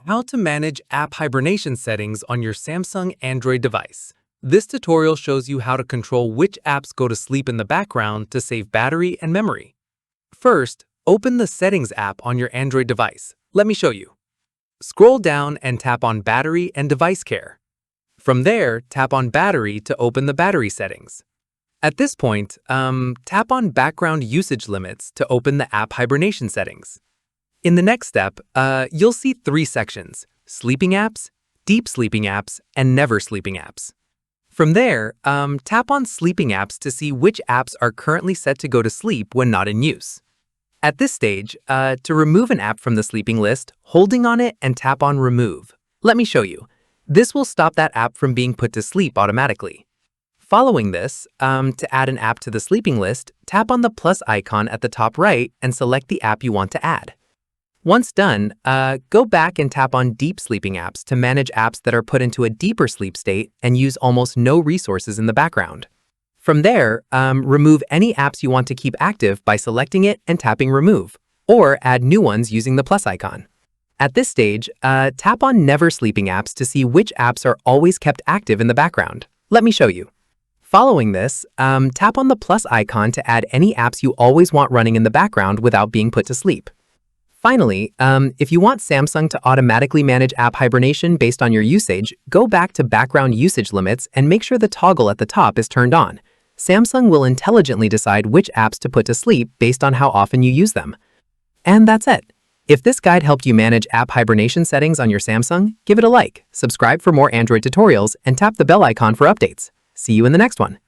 How to manage app hibernation settings on your Samsung Android device. This tutorial shows you how to control which apps go to sleep in the background to save battery and memory. First, open the Settings app on your Android device. Let me show you. Scroll down and tap on Battery and Device Care. From there, tap on Battery to open the battery settings. At this point, tap on Background Usage Limits to open the app hibernation settings. In the next step, you'll see three sections: Sleeping Apps, Deep Sleeping Apps, and Never Sleeping Apps. From there, tap on Sleeping Apps to see which apps are currently set to go to sleep when not in use. At this stage, to remove an app from the sleeping list, holding on it and tap on Remove. Let me show you. This will stop that app from being put to sleep automatically. Following this, to add an app to the sleeping list, tap on the plus icon at the top right and select the app you want to add. Once done, go back and tap on Deep Sleeping Apps to manage apps that are put into a deeper sleep state and use almost no resources in the background. From there, remove any apps you want to keep active by selecting it and tapping Remove, or add new ones using the plus icon. At this stage, tap on Never Sleeping Apps to see which apps are always kept active in the background. Let me show you. Following this, tap on the plus icon to add any apps you always want running in the background without being put to sleep. Finally, if you want Samsung to automatically manage app hibernation based on your usage, go back to Background Usage Limits and make sure the toggle at the top is turned on. Samsung will intelligently decide which apps to put to sleep based on how often you use them. And that's it. If this guide helped you manage app hibernation settings on your Samsung, give it a like, subscribe for more Android tutorials, and tap the bell icon for updates. See you in the next one.